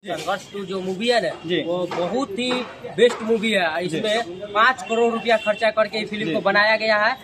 संघर्ष 2 जो मूवी है ना वो बहुत ही बेस्ट मूवी है। इसमें 5 करोड़ रुपया खर्चा करके फिल्म को बनाया गया है।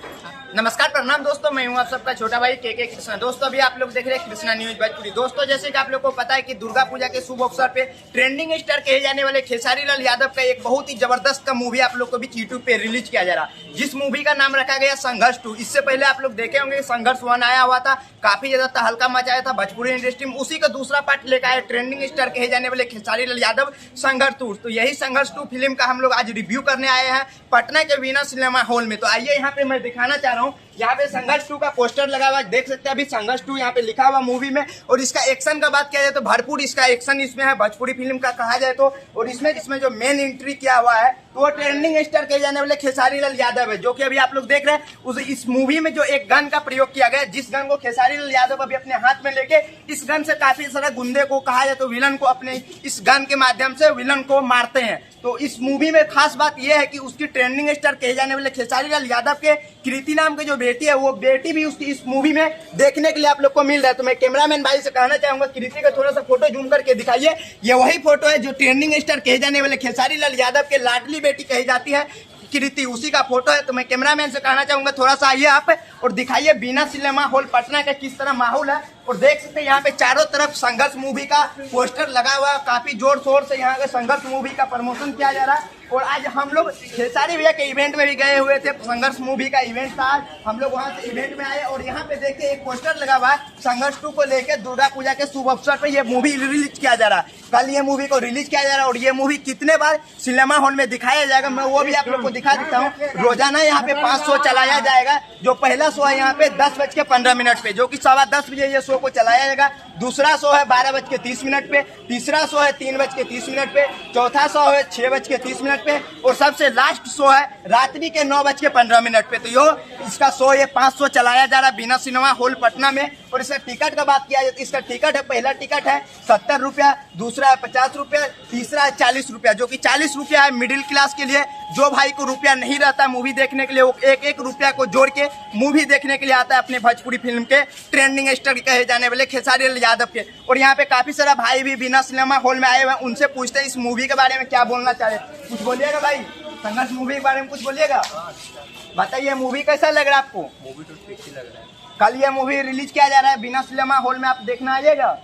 नमस्कार प्रणाम दोस्तों, मैं हूं आप सबका छोटा भाई के कृष्णा। दोस्तों अभी आप लोग देख रहे हैं कृष्णा न्यूज भोजपुरी। दोस्तों जैसे कि आप लोग को पता है कि दुर्गा पूजा के शुभ अवसर पे ट्रेंडिंग स्टार कहे जाने वाले खेसारी लाल यादव का एक बहुत ही जबरदस्त मूवी आप लोग को भी यूट्यूब पे रिलीज किया जा रहा है, जिस मूवी का नाम रखा गया संघर्ष 2। इससे पहले आप लोग देखे होंगे संघर्ष 1 आया हुआ था, काफी ज्यादा तहलका मचाया था भोजपुरी इंडस्ट्री में। उसी का दूसरा पार्ट लेकर आया ट्रेंडिंग स्टार कहे जाने वाले खेसारी लाल यादव संघर्ष 2। तो यही संघर्ष 2 फिल्म का हम लोग आज रिव्यू करने आए हैं पटना के वीना सिनेमा हॉल में। तो आइए यहाँ पे मैं दिखाना चाह रहा हूँ, यहाँ पे संघर्ष 2 का पोस्टर लगा हुआ है, देख सकते हैं अभी संघर्ष 2 यहाँ पे लिखा हुआ मूवी में। और इसका एक्शन का बात किया जाए तो भरपूर इसका एक्शन इसमें है, भोजपुरी फिल्म का कहा जाए तो। और इसमें जो मेन एंट्री किया हुआ है तो वो ट्रेंडिंग स्टार कहे जाने वाले खेसारी लाल यादव है, जो कि अभी आप लोग देख रहे हैं। इस मूवी में जो एक गन का प्रयोग किया गया, जिस गन को खेसारी लाल यादव अभी अपने हाथ में लेके इस गन से काफी सारा गुंडे को कहा जाए तो विलन को अपने इस गन के माध्यम से विलन को मारते हैं। तो इस मूवी में खास बात यह है कि उसकी ट्रेंडिंग स्टार कहे जाने वाले खेसारी लाल यादव के कृति नाम की जो बेटी है वो बेटी भी उसकी इस मूवी में देखने के लिए आप लोग को मिल रहा है। तो मैं कैमरामैन भाई से कहना चाहूंगा कृति का थोड़ा सा फोटो जूम करके दिखाइए। ये वही फोटो है जो ट्रेंडिंग स्टार कहे जाने वाले खेसारी लाल यादव के लाडली बेटी कही जाती है कृति, उसी का फोटो है। तो मैं कैमरामैन से कहना चाहूंगा थोड़ा सा आइए आप और दिखाइए वीना सिनेमा हॉल पटना का किस तरह माहौल है। और देख सकते हैं यहाँ पे चारों तरफ संघर्ष मूवी का पोस्टर लगा हुआ है, काफी जोर शोर से यहाँ के संघर्ष मूवी का प्रमोशन किया जा रहा है। और आज हम लोग खेसारी भैया के इवेंट में भी गए हुए थे, संघर्ष मूवी का इवेंट था, हम लोग वहाँ से इवेंट में आए। और यहाँ पे देखिए एक पोस्टर लगा हुआ है संघर्ष 2 को लेकर दुर्गा पूजा के शुभ अवसर पे ये मूवी रिलीज किया जा रहा है। कल ये मूवी को रिलीज किया जा रहा है और ये मूवी कितने बार सिनेमा हॉल में दिखाया जाएगा मैं वो भी आप लोग को दिखा देता हूँ। रोजाना यहाँ पे 5 शो चलाया जाएगा। जो पहला शो है यहाँ पे 10:15 पे, जो कि 10:15 बजे ये शो को चलाया जाएगा। दूसरा शो है 12:30 पे, तीसरा शो है 3:30 पे, चौथा शो है 6:30 पे और सबसे लास्ट शो है रात्रि के 9:15 पे। तो यो इसका शो ये 5 शो चलाया जा रहा है वीना सिनेमा हॉल पटना में। और इसका टिकट का बात किया जाए तो इसका टिकट है, पहला टिकट है 70 रुपया, दूसरा है 50 रुपया, तीसरा है 40 रुपया, जो कि 40 रुपया है मिडिल क्लास के लिए। जो भाई को रुपया नहीं रहता मूवी देखने के लिए, वो एक रुपया को जोड़ के मूवी देखने के लिए आता है अपने भोजपुरी फिल्म के ट्रेंडिंग स्टार कहे जाने वाले खेसारी लाल यादव के। और यहाँ पे काफी सारा भाई भी वीना सिनेमा हॉल में आए हुए हैं, उनसे पूछते हैं इस मूवी के बारे में क्या बोलना चाहे। कुछ बोलिएगा भाई, संघर्ष मूवी के बारे में कुछ बोलिएगा। बताइए मूवी कैसा लग रहा है आपको? मूवी तो ठीक ही लग रहा है। कल ये मूवी रिलीज किया जा रहा है वीना सिनेमा हॉल में, आप देखना आइएगा।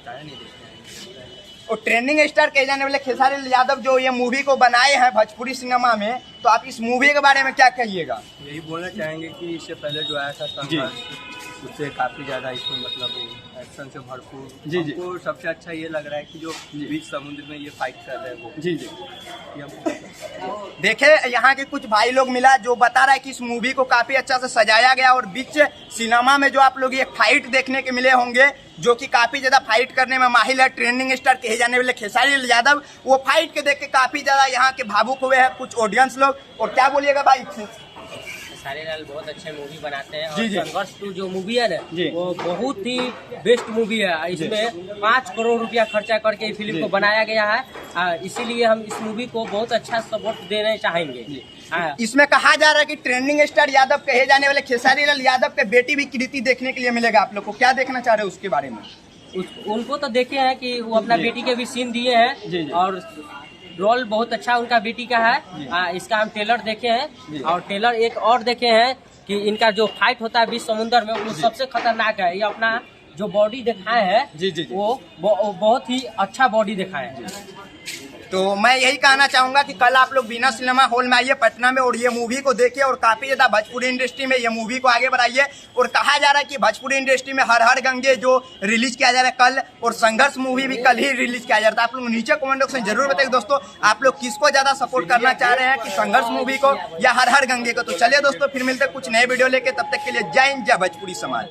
और ट्रेंडिंग स्टार कहे जाने वाले खेसारी लाल यादव जो ये मूवी को बनाए हैं भोजपुरी सिनेमा में, तो आप इस मूवी के बारे में क्या कहिएगा? यही बोलना चाहेंगे कि इससे पहले जो आया था संघर्ष, उससे काफी ज्यादा इसमें मतलब एक्शन से भरपूर। हमको सबसे अच्छा ये लग रहा है कि जो बीच समुद्र में ये फाइट कर रहे हैं वो देखे यहाँ के कुछ भाई लोग मिला जो बता रहा है कि इस मूवी को काफी अच्छा से सजाया गया। और बीच सिनेमा में जो आप लोग ये फाइट देखने के मिले होंगे, जो कि काफी ज्यादा फाइट करने में माहिर है ट्रेंडिंग स्टार कहे जाने वाले खेसारी लाल यादव, वो फाइट के देख के काफी ज्यादा यहाँ के भावुक हुए हैं कुछ ऑडियंस लोग। और क्या बोलिएगा भाई? खेसारी लाल बहुत अच्छे मूवी बनाते हैं। और संघर्ष 2 जो मूवी है ना वो बहुत ही बेस्ट मूवी है। इसमें 5 करोड़ रुपया खर्चा करके फिल्म को बनाया गया है, इसीलिए हम इस मूवी को बहुत अच्छा सपोर्ट देना चाहेंगे। इसमें कहा जा रहा है कि ट्रेंडिंग स्टार यादव कहे जाने वाले खेसारी लाल यादव के बेटी भी कृति देखने के लिए मिलेगा। आप लोग को क्या देखना चाह रहे हो उसके बारे में? उनको तो देखे हैं कि वो अपना बेटी के भी सीन दिए हैं और रोल बहुत अच्छा उनका बेटी का है। इसका हम ट्रेलर देखे हैं और ट्रेलर एक और देखे हैं कि इनका जो फाइट होता है बीच समुद्र में वो सबसे खतरनाक है। ये अपना जो बॉडी दिखाए हैं वो बहुत ही अच्छा बॉडी दिखाए हैं। तो मैं यही कहना चाहूंगा कि कल आप लोग वीना सिनेमा हॉल में आइए पटना में और ये मूवी को देखिए और काफी ज्यादा भोजपुरी इंडस्ट्री में ये मूवी को आगे बढ़ाइए। और कहा जा रहा है कि भोजपुरी इंडस्ट्री में हर हर गंगे जो रिलीज किया जा रहा है कल, और संघर्ष मूवी भी कल ही रिलीज किया जा रहा है। आप लोग नीचे कमेंट बॉक्स में जरूर बताइए दोस्तों आप लोग किसको ज्यादा सपोर्ट करना चाह रहे हैं, कि संघर्ष मूवी को या हर हर गंगे को। तो चलिए दोस्तों फिर मिलते कुछ नए वीडियो लेके, तब तक के लिए जय हिंद, जय भोजपुरी समाज।